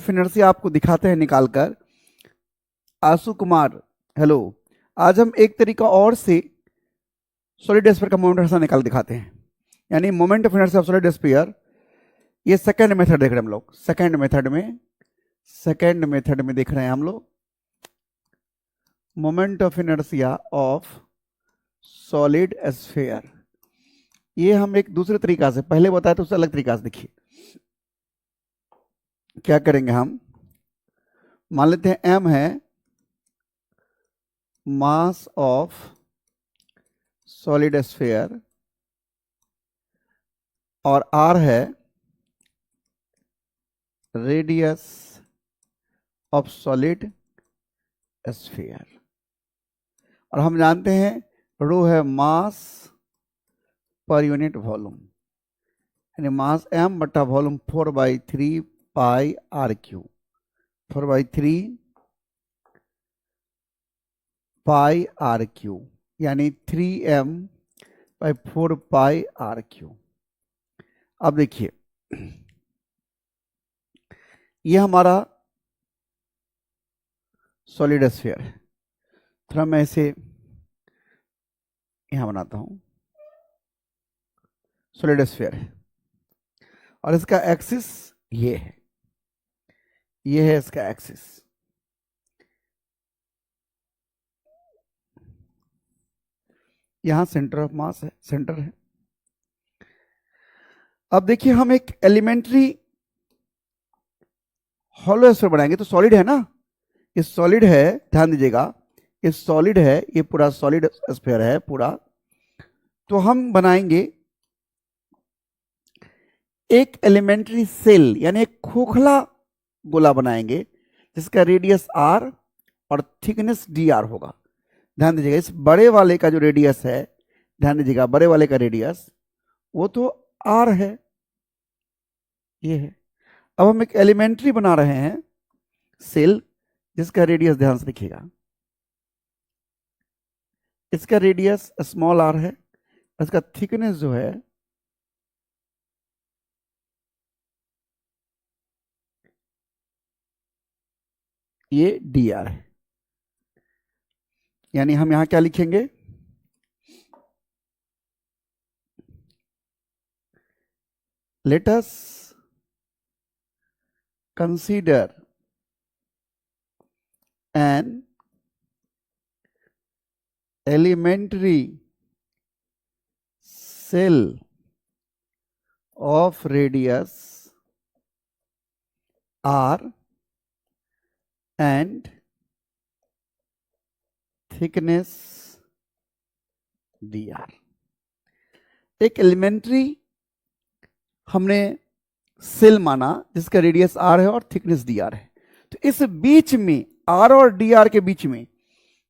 Of inertia आपको दिखाते हैं निकालकर। आशु कुमार, हेलो। आज हम एक तरीका और से सॉलिड स्फीयर का मोमेंट ऑफ इनर्शिया निकाल दिखाते हैं, यानी moment of inertia of solid sphere. ये सेकंड मेथड देख रहे हैं हम लोग। सेकंड मेथड में देख रहे हैं हम लोग moment of inertia of solid sphere. ये हम एक दूसरे तरीका से, पहले बताया तो उससे अलग तरीका से देखिए क्या करेंगे। हम मान लेते हैं m है मास ऑफ सॉलिड स्फीयर और r है रेडियस ऑफ सॉलिड स्फीयर, और हम जानते हैं रो है मास पर यूनिट वॉल्यूम, यानी मास m बटा volume 4/3 pi r cube, 4/3 pi r cube, यानी 3m/4 पाई आर क्यू। अब देखिए ये हमारा सॉलिड स्फीयर है। थोड़ा मैं इसे यहां बनाता हूं। सॉलिड स्फीयर है और इसका एक्सिस ये है, ये है इसका एक्सिस। यहां सेंटर ऑफ मास है, सेंटर है। अब देखिए हम एक एलिमेंट्री हॉलो स्फीयर बनाएंगे। तो सॉलिड है ना, ये सॉलिड है, ध्यान दीजिएगा, ये सॉलिड है, ये पूरा सॉलिड स्फीयर है पूरा। तो हम बनाएंगे एक एलिमेंट्री सेल, यानी एक खोखला गोला बनाएंगे जिसका रेडियस r और थिकनेस dr होगा। ध्यान दीजिएगा इस बड़े वाले का जो रेडियस है, ध्यान दीजिएगा बड़े वाले का रेडियस वो तो r है, ये है। अब हम एक एलिमेंट्री बना रहे हैं सेल जिसका रेडियस, ध्यान से देखिएगा, इसका रेडियस स्मॉल r है, इसका थिकनेस जो है ये dr है। यानी हम यहां क्या लिखेंगे, late us consider N elementary cell of radius r and thickness dr। एक एलिमेंट्री हमने सेल माना जिसका रेडियस r है और थिकनेस dr है। तो इस बीच में r और dr के बीच में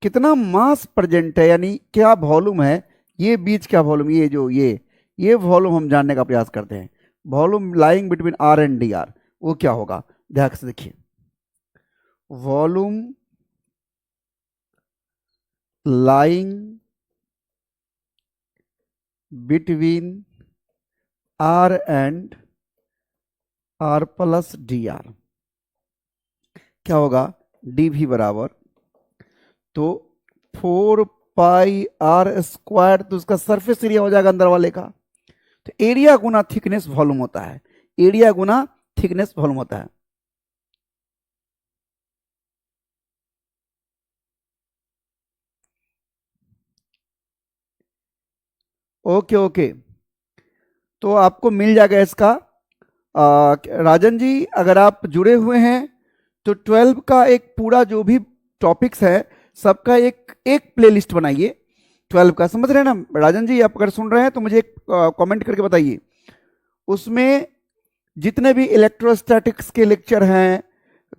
कितना मास प्रेजेंट है, यानी क्या वॉल्यूम है, ये बीच का वॉल्यूम, ये जो ये वॉल्यूम हम जानने का प्रयास करते हैं। Volume lying between r and dr वो क्या होगा, ध्यान से देखिए। Volume lying between r and r plus dr क्या होगा, dv बराबर तो 4 पाई r स्क्वायर, तो उसका सरफेस एरिया हो जाएगा अंदर वाले का। तो एरिया गुना थिकनेस वॉल्यूम होता है, एरिया गुना थिकनेस वॉल्यूम होता है। ओके, तो आपको मिल जाएगा इसका। राजन जी अगर आप जुड़े हुए हैं तो 12 का एक पूरा जो भी टॉपिक्स है सबका एक प्लेलिस्ट बनाइए 12 का, समझ रहे हैं ना राजन जी? आप अगर सुन रहे हैं तो मुझे एक कमेंट करके बताइए। उसमें जितने भी इलेक्ट्रोस्टैटिक्स के लेक्चर हैं,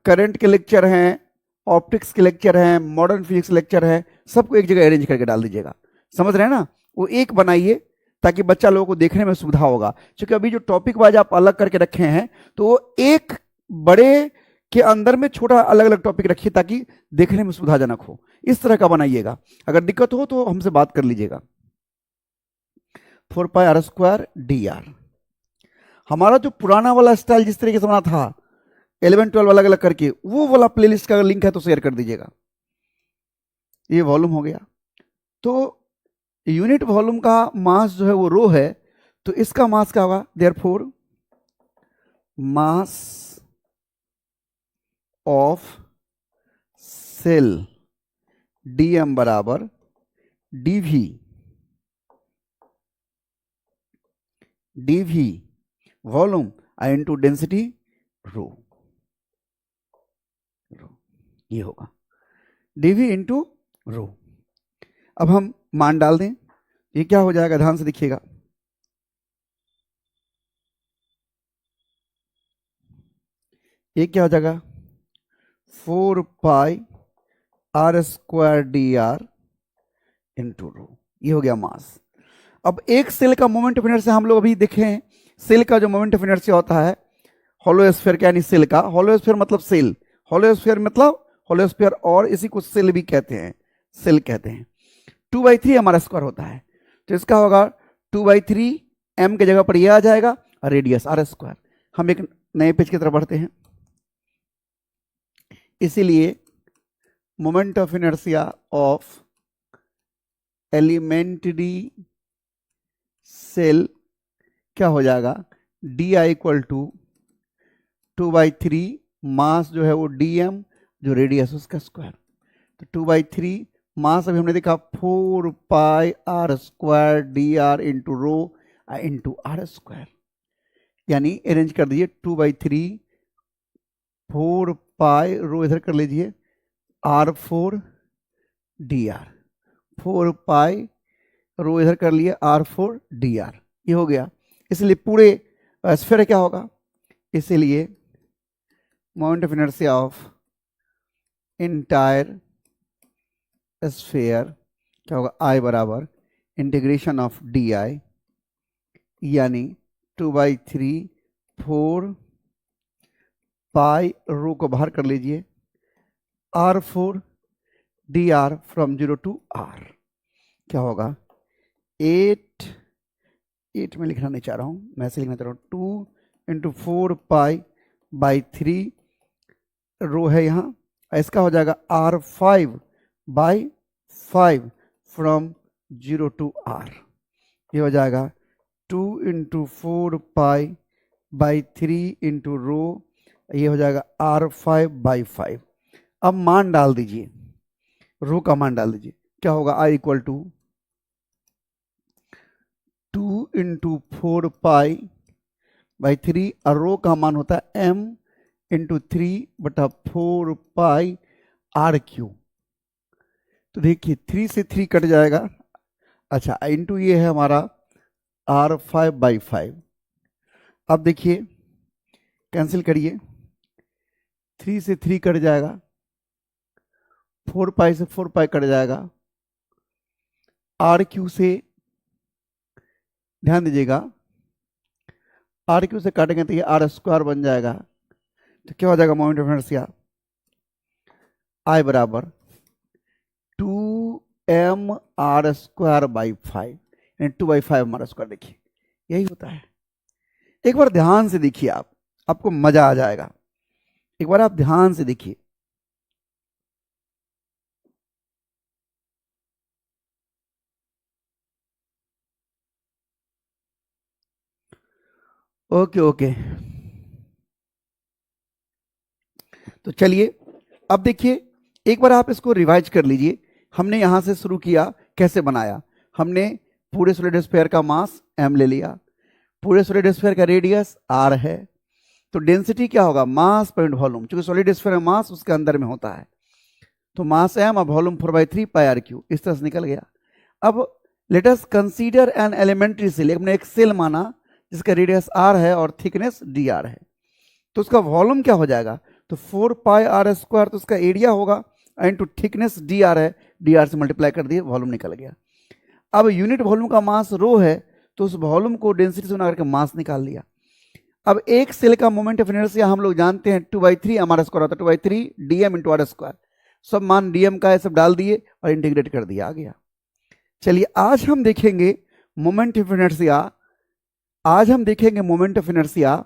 करंट के लेक्चर हैं, ऑप्टिक्स के लेक्चर हैं, मॉडर्न फिजिक्स लेक्चर है, सबको एक जगह अरेंज करके डाल दीजिएगा, समझ रहे हैं ना? वो एक बनाइए ताकि बच्चा लोगों को देखने में सुविधा होगा। क्योंकि अभी जो टॉपिक वाइज आप अलग करके रखे हैं तो वो एक बड़े के अंदर में छोटा अलग अलग टॉपिक रखिए ताकि देखने में सुविधाजनक हो। इस तरह का बनाइएगा। अगर दिक्कत हो तो हमसे बात कर लीजिएगा। 4 पाई r² dr। हमारा जो पुराना वाला स्टाइल जिस तरीके से बना था 11 12 अलग अलग करके, वो वाला प्लेलिस्ट का लिंक है तो शेयर कर दीजिएगा। ये वॉल्यूम हो गया। तो यूनिट वॉल्यूम का मास जो है वो रो है, तो इसका मास क्या होगा, therefore mass of cell dm बराबर dv volume into density rho, ये होगा dv इंटू रो। अब हम मान डाल दें, ये क्या हो जाएगा, ध्यान से देखिएगा। ये क्या हो जाएगा, 4 pi r square d r into rho, ये हो गया मास। अब एक सेल का मोमेंट ऑफ इनर्शिया हम लोग अभी देखे हैं, सेल का जो मोमेंट ऑफ इनर्शिया होता है होलो स्फीयर का, यानी सेल का, होलो स्फीयर मतलब सेल, होलो स्फीयर मतलब होलो स्फीयर, और इसी को सेल भी कहते हैं, सेल कहते हैं। 2/3 हमारा स्क्वायर होता है, तो इसका होगा 2/3, m के जगह पर ये आ जाएगा, और रेडियस आर स्क्वायर। हम एक नए पेज की तरफ बढ़ते हैं। इसीलिए moment of inertia of elementary cell क्या हो जाएगा, d I equal to 2/3 mass जो है वो dm, जो रेडियस उसका स्क्वायर, तो 2/3 मास अभी हमने देखा 4 pi r square d r into rho into r square, यानी अरेंज कर दीजिए 2/3 4 पाई, रो इधर कर लीजिए, r4 dr, 4 पाई रो इधर कर लिए, r4 dr, ये हो गया। इसलिए पूरे स्फीयर क्या होगा, इसलिए moment of inertia of entire sphere क्या होगा, I बराबर इंटीग्रेशन ऑफ डी आई, यानी 2/3 4 पाई, रो को बाहर कर लीजिए, r4 dr from 0 to r, क्या होगा 8 में लिखना नहीं चाह रहा हूं, मैं ऐसे लिखना चाह रहा हूं, 2 इंटू 4 पाई बाई 3, रो है यहाँ, इसका हो जाएगा r5/5 फ्रॉम 0 टू r, ये हो जाएगा 2 into 4 pi by 3 into rho, ये हो जाएगा r5/5। अब मान डाल दीजिए, रो का मान डाल दीजिए, क्या होगा, I equal to 2 into 4 pi by 3, और रो का मान होता है m into 3/4 pi r cube. तो देखिए 3 से 3 कट जाएगा, अच्छा इंटू ये है हमारा r5/5। अब देखिए कैंसिल करिए, 3 से 3 कट जाएगा, 4 पाई से 4 पाई कट जाएगा, आर क्यू से ध्यान दीजिएगा, आर क्यू से काटेंगे तो ये आर स्क्वायर बन जाएगा, तो क्या हो जाएगा मोमेंट ऑफ इनर्शिया, I बराबर 2m r स्क्वायर बाई 5, यानी 2/5 हमारा स्क्वायर, देखिए यही होता है। एक बार ध्यान से देखिए, आपको मजा आ जाएगा, एक बार आप ध्यान से देखिए। ओके ओके, तो चलिए अब देखिए, एक बार आप इसको रिवाइज कर लीजिए। हमने यहां से शुरू किया, कैसे बनाया, हमने पूरे सॉलिड स्फीयर का मास m ले लिया, पूरे सॉलिड स्फीयर का रेडियस r है, तो डेंसिटी क्या होगा, मास पॉइंट वॉल्यूम, क्योंकि सॉलिड स्फीयर में मास उसके अंदर में होता है, तो मास m और वॉल्यूम 4/3 पाई आर क्यू, इस तरह से निकल गया। अब let us consider an elementary cell, हमने एक सेल माना जिसका रेडियस r है और थिकनेस dr है, तो उसका वॉल्यूम क्या हो जाएगा, तो 4 पाई आर स्क्वायर, तो उसका एरिया होगा इनटू थिकनेस dr है, dr से मल्टीप्लाई कर दिए, वॉल्यूम निकल गया। अब यूनिट वॉल्यूम का मास रो है, तो उस वॉल्यूम को डेंसिटी से गुणा करके मास निकाल लिया। अब एक सेल का मोमेंट ऑफ इनर्शिया हम लोग जानते हैं 2/3 हमारा स्क्वायर होता है, 2/3 dm इंटू आर स्क्वायर, सब मान dm का है, सब डाल दिए और इंटीग्रेट कर दिया, आ गया। चलिए आज हम देखेंगे मोमेंट ऑफ इनर्शिया, आज हम देखेंगे moment of inertia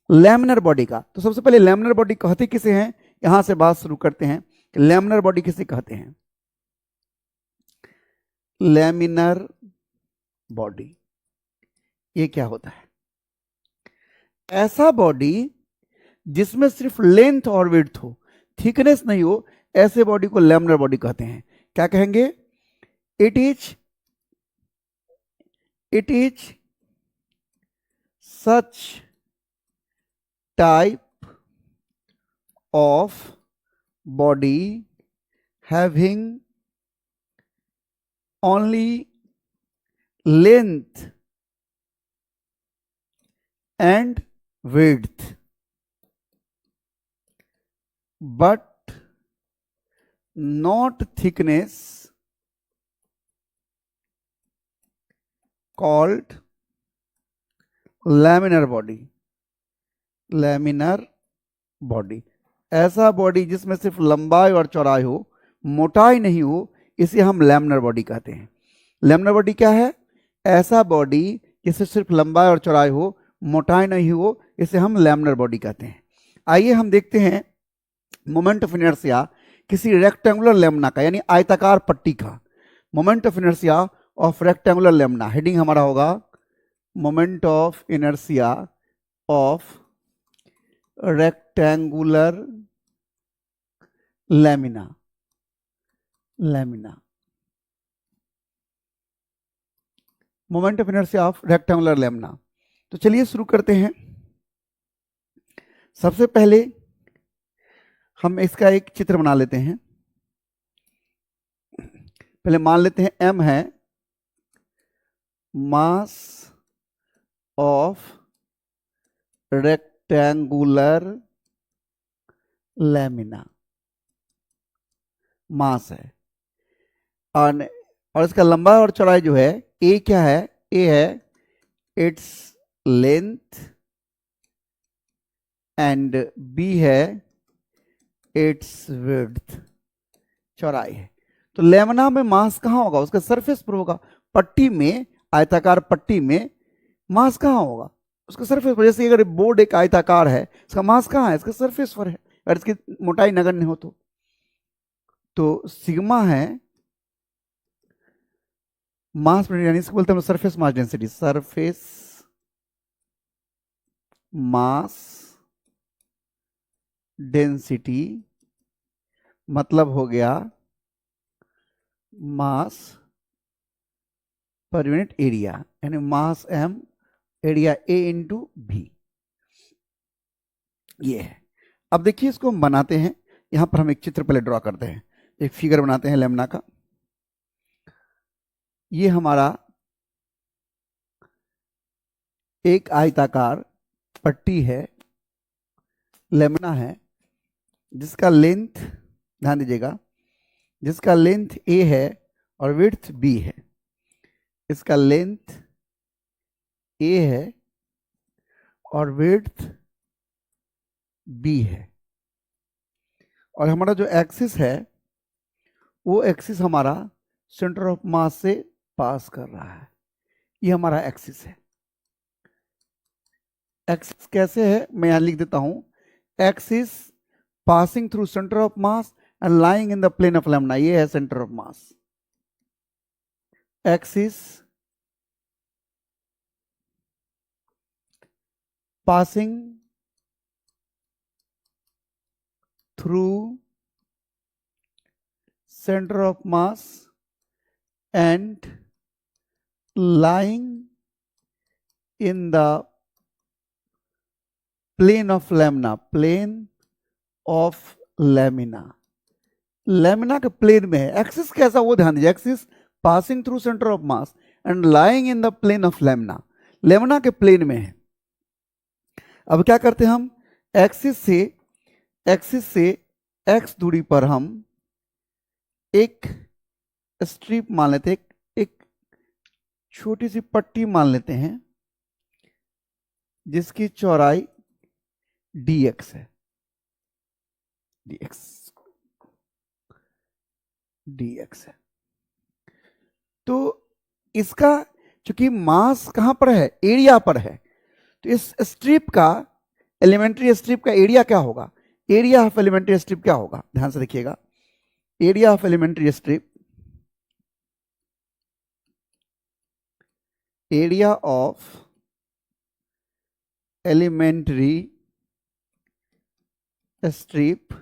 laminar body का। तो सबसे पहले लैमिनर बॉडी कहते किसे हैं, यहां से बात शुरू करते हैं कि लैमिनर बॉडी किसे कहते हैं। लैमिनर बॉडी ये क्या होता है? ऐसा बॉडी जिसमें सिर्फ लेंथ और विड्थ हो, थिकनेस नहीं हो, ऐसे बॉडी को लैमिनर बॉडी कहते हैं। क्या कहेंगे? It is such type of body having only length and width but not thickness, called laminar body। laminar body ऐसा बॉडी जिसमें सिर्फ लंबाई और चौड़ाई हो, मोटाई नहीं हो, इसे हम लैमिनर बॉडी कहते हैं। लैमिनर बॉडी क्या है? ऐसा बॉडी जिससे सिर्फ लंबाई और चौड़ाई हो, मोटाई नहीं हो, इसे हम लैमिनर बॉडी कहते हैं। आइए हम देखते हैं मोमेंट ऑफ इनर्शिया किसी रेक्टेंगुलर लेमना का, यानी आयताकार पट्टी का। Moment of inertia of rectangular Lemna, heading हमारा होगा moment of inertia of rectangular lamina. Moment of inertia of rectangular Lemna. तो चलिए शुरू करते हैं। सबसे पहले हम इसका एक चित्र बना लेते हैं। पहले मान लेते हैं m है मास ऑफ रेक्टेंगुलर लेमिना, मास है। और इसका लंबाई और चौड़ाई जो है, ए क्या है? ए है इट्स लेंथ एंड बी है इट्स विड्थ, चौड़ाई है। तो लेमना में मास कहाँ होगा? उसका सरफेस पर होगा। पट्टी में, आयताकार पट्टी में मास कहाँ होगा? उसका सरफेस पर। जैसे अगर बोर्ड एक आयताकार है, इसका मास कहाँ है? इसका सरफेस पर है, अगर इसकी मोटाई नगण्य हो तो सिग्मा है मास, यानी इसको बोलते हैं surface mass density. Surface mass density मतलब हो गया मास पर यूनिट एरिया, यानी mass m, area a into v। ये है। अब देखिए इसको हम बनाते हैं। यहां पर हम एक चित्र पहले ड्रॉ करते हैं, एक फिगर बनाते हैं लेमना का। ये हमारा एक आयताकार पट्टी है, लेमना है, जिसका लेंथ, ध्यान दीजिएगा, जिसका लेंथ a है और विड्थ b है। इसका लेंथ a है और विड्थ b है। और हमारा जो एक्सिस है, वो एक्सिस हमारा सेंटर ऑफ मास से पास कर रहा है। ये हमारा एक्सिस है। एक्सिस कैसे है मैं यहां लिख देता हूं। Axis passing through centre of mass and lying in the plane of lamina. ये है centre of mass. Axis passing through centre of mass and lying in the plane of lamina, plane of lamina। Lamina के plane में है। Axis कैसा, वो ध्यान दीजिए। Axis passing through centre of mass and lying in the plane of lamina, lamina के plane में है। अब क्या करते हैं हम? एक्सिस से एक्स दूरी पर हम एक स्ट्रिप मान लेते हैं, एक छोटी सी पट्टी मान लेते हैं जिसकी चौड़ाई dx है। dx है। तो इसका चूंकि मास कहां पर है? एरिया पर है। तो इस स्ट्रिप का एलिमेंट्री स्ट्रिप का एरिया क्या होगा? एरिया ऑफ एलिमेंट्री स्ट्रिप क्या होगा? ध्यान से देखिएगा, area of elementary strip, area of elementary strip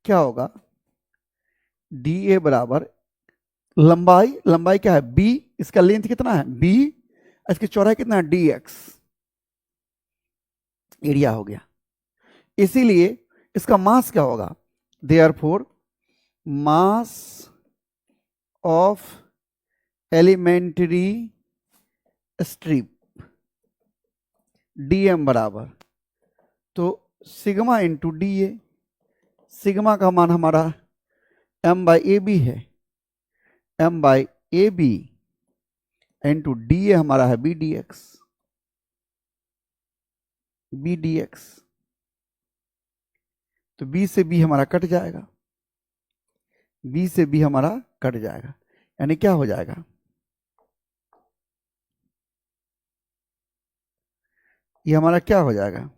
क्या होगा? डी ए बराबर लंबाई, लंबाई क्या है? बी, इसका लेंथ कितना है? बी, इसकी चौड़ाई कितना है? डी एक्स, एरिया हो गया। इसीलिए इसका मास क्या होगा? Therefore mass of elementary strip dm बराबर, तो sigma into d a, sigma का मान हमारा एम बाई ए बी है, m by a b into d a हमारा है b d x, b d x, तो बी से बी हमारा कट जाएगा, बी से बी हमारा कट जाएगा, यानी क्या हो जाएगा? ये हमारा क्या हो जाएगा?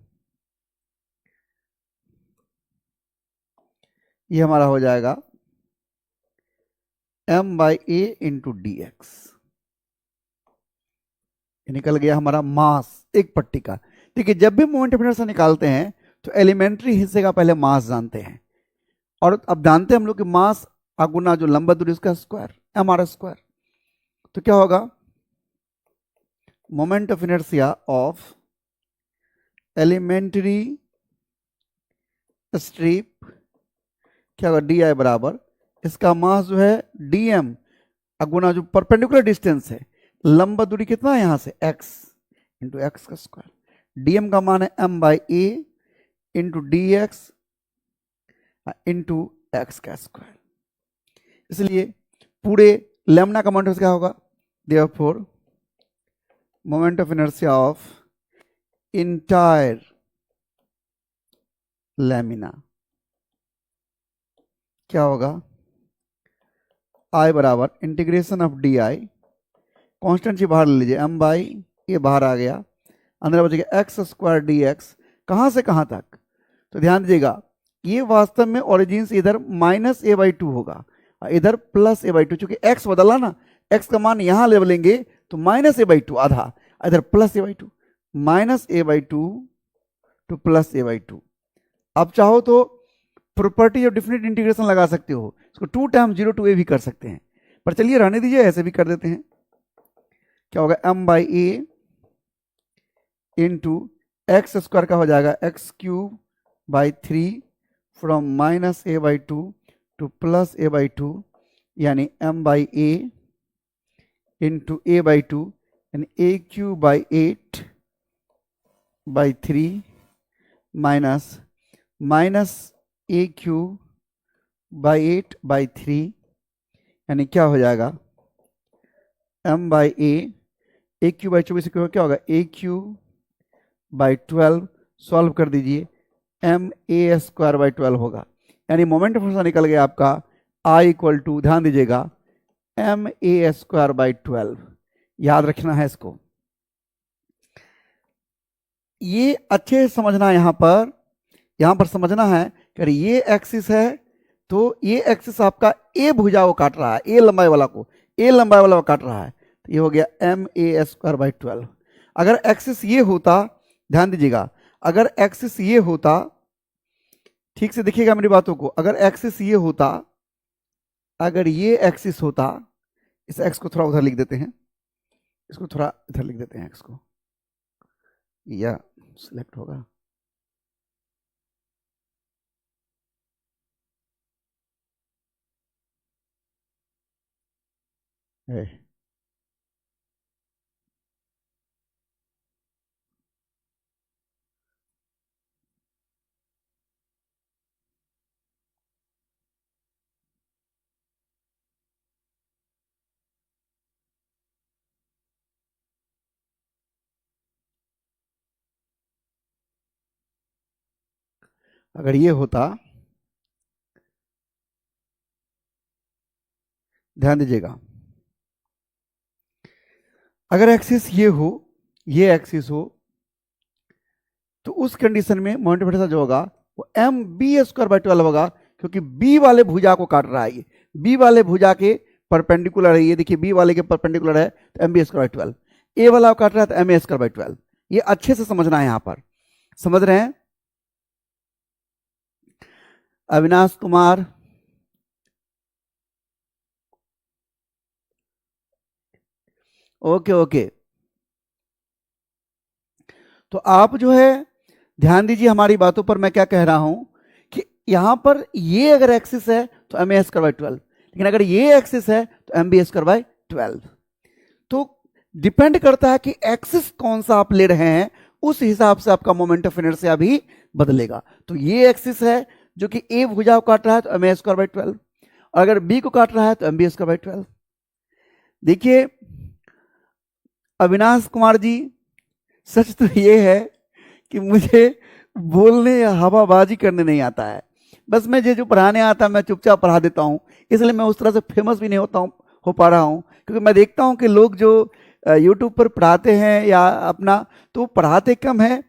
ये हमारा हो जाएगा m by a into d x, निकल गया हमारा मास एक पट्टी का। देखिए जब भी मोमेंट ऑफ इनर्शिया निकालते हैं तो एलिमेंट्री हिस्से का पहले मास जानते हैं, और अब जानते हैं हम लोग कि मास अगुना जो लंबा दूरी उसका स्क्वायर, एम आर स्क्वायर, तो क्या होगा? Moment of inertia of elementary strip क्या होगा? डी आई बराबर, इसका मास जो है डी एम अगुना जो परपेंडिकुलर डिस्टेंस है, लंबा दूरी कितना है यहाँ से? एक्स इंटू एक्स का स्क्वायर, डीएम का मान है m by a into d x into x का स्क्वायर। इसलिए पूरे लेमना का मोमेंट क्या होगा? Therefore moment of inertia of entire lamina क्या होगा? आई बराबर integration of d I, constant ही बाहर ले लीजिए, एम बाई ये बाहर आ गया, अंदर बचेगा एक्स स्क्वायर डी एक्स, कहाँ से कहाँ तक? तो ध्यान दीजिएगा ये वास्तव में ओरिजिन से इधर माइनस ए बाई टू होगा, इधर प्लस ए बाई टू, चूंकि एक्स बदला ना, एक्स का मान यहाँ ले लेंगे तो माइनस ए बाई टू आधा, इधर plus a by to, minus a by to to plus a by to. आप चाहो तो प्रॉपर्टी ऑफ डिफिनिट इंटीग्रेशन लगा सकते हो, इसको टू टाइम जीरो टू ए भी कर सकते हैं, पर चलिए रहने दीजिए, ऐसे भी कर देते हैं। क्या होगा? M by a into x square का हो जाएगा x cube by three from minus a by two plus a by two, यानी m by a into a by two, यानी a cube by eight by three minus minus a cube by eight by three, यानी क्या हो जाएगा? M by a cube by चौबीस क्या होगा? ए cube by 12, solve कर दीजिए, एम ए स्क्वायर बाई 12 होगा, यानी मोमेंट ऑफ इनर्शिया निकल गया आपका आई इक्वल टू, ध्यान दीजिएगा, एम ए स्क्वायर बाई 12, याद रखना है इसको, ये अच्छे से समझना है। यहाँ पर समझना है कि ये एक्सिस है तो ये एक्सिस आपका ए भुजा को काट रहा है, ए लंबाई वाला को काट रहा है, तो ये हो गया एम ए स्क्वायर बाई 12। अगर एक्सिस ये होता, ध्यान दीजिएगा, अगर एक्सिस ये होता, ठीक से देखिएगा मेरी बातों को, अगर एक्सिस ये होता, अगर ये एक्सिस होता, इस एक्स को थोड़ा उधर लिख देते हैं, इसको थोड़ा इधर लिख देते हैं, एक्स को, या सिलेक्ट होगा, अगर ये होता, ध्यान दीजिएगा, अगर एक्सिस ये हो, ये एक्सिस हो, तो उस कंडीशन में मोमेंट ऑफ इनर्शिया जो होगा वो एम बी स्क्वायर बाई 12 होगा, क्योंकि बी वाले भुजा को काट रहा है, ये बी वाले भुजा के परपेंडिकुलर है, ये देखिए बी वाले के परपेंडिकुलर है, तो एम बी स्क्वायर बाई 12, ए वाला काट रहा है तो एम ए स्क्वायर बाई 12। ये अच्छे से समझना है, यहां पर समझ रहे हैं? Avinash Kumar, okay okay. तो आप जो है ध्यान दीजिए हमारी बातों पर, मैं क्या कह रहा हूं कि यहां पर ये अगर एक्सिस है तो एम ए स्क्वायर बाई 12, लेकिन अगर ये एक्सिस है तो एम बी स्क्वायर बाई 12। तो डिपेंड करता है कि एक्सिस कौन सा आप ले रहे हैं, उस हिसाब से आपका मोमेंट ऑफ इनर्शिया भी बदलेगा। तो ये एक्सिस है जो कि ए भुजा को काट रहा है तो एम ए स्क्वायर बाई 12, और अगर बी को काट रहा है तो एम बी स्क्वायर बाई 12। देखिए अविनाश कुमार जी, सच तो ये है कि मुझे बोलने या हवाबाजी करने नहीं आता है, बस मैं जो पढ़ाने आता मैं चुपचाप पढ़ा देता हूँ, इसलिए मैं उस तरह से फेमस भी नहीं हो पा रहा हूँ, क्योंकि मैं देखता हूँ कि लोग जो यूट्यूब पर पढ़ाते हैं या अपना, तो पढ़ाते कम है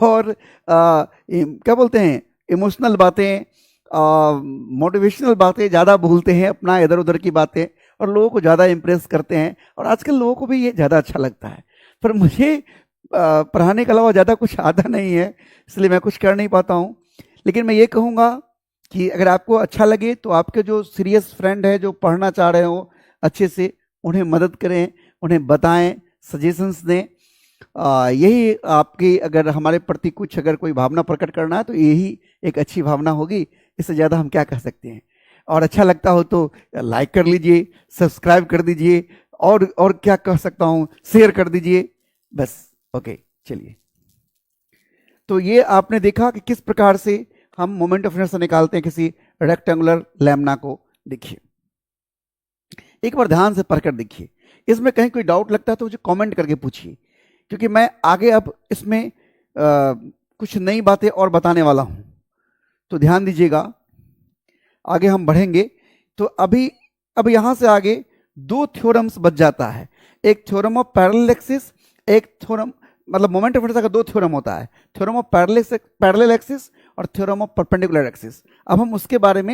और क्या बोलते हैं, इमोशनल बातें, मोटिवेशनल बातें ज़्यादा बोलते हैं, अपना इधर उधर की बातें, और लोगों को ज़्यादा इम्प्रेस करते हैं, और आजकल लोगों को भी ये ज़्यादा अच्छा लगता है। पर मुझे पढ़ाने के अलावा ज़्यादा कुछ आता नहीं है, इसलिए मैं कुछ कर नहीं पाता हूँ। लेकिन मैं ये कहूँगा कि अगर आपको अच्छा लगे तो आपके जो सीरियस फ्रेंड है, जो पढ़ना चाह रहे हो अच्छे से, उन्हें मदद करें, उन्हें बताएं, सजेशंस दें। यही आपकी, अगर हमारे प्रति कुछ अगर कोई भावना प्रकट करना है तो यही एक अच्छी भावना होगी, इससे ज़्यादा हम क्या कह सकते हैं। और अच्छा लगता हो तो लाइक कर लीजिए, सब्सक्राइब कर दीजिए, और क्या कह सकता हूँ, शेयर कर दीजिए, बस। ओके चलिए, तो ये आपने देखा कि किस प्रकार से हम मोमेंट ऑफ इनर्शिया निकालते हैं किसी रेक्टेंगुलर लैम्ना को। देखिए एक बार ध्यान से पढ़कर देखिए, इसमें कहीं कोई डाउट लगता है तो मुझे कमेंट करके पूछिए, क्योंकि मैं आगे अब इसमें कुछ नई बातें और बताने वाला हूं, तो ध्यान दीजिएगा। आगे हम बढ़ेंगे तो अब यहां से आगे दो थ्योरम्स बच जाता है, एक थ्योरम ऑफ पैरेलल एक्सिस, एक थ्योरम, मतलब मोमेंट ऑफ इनर्शिया का दो थ्योरम होता है, थ्योरम ऑफ पैरेलल एक्सिस और थ्योरम ऑफ परपेंडिकुलर एक्सिस। अब हम उसके बारे में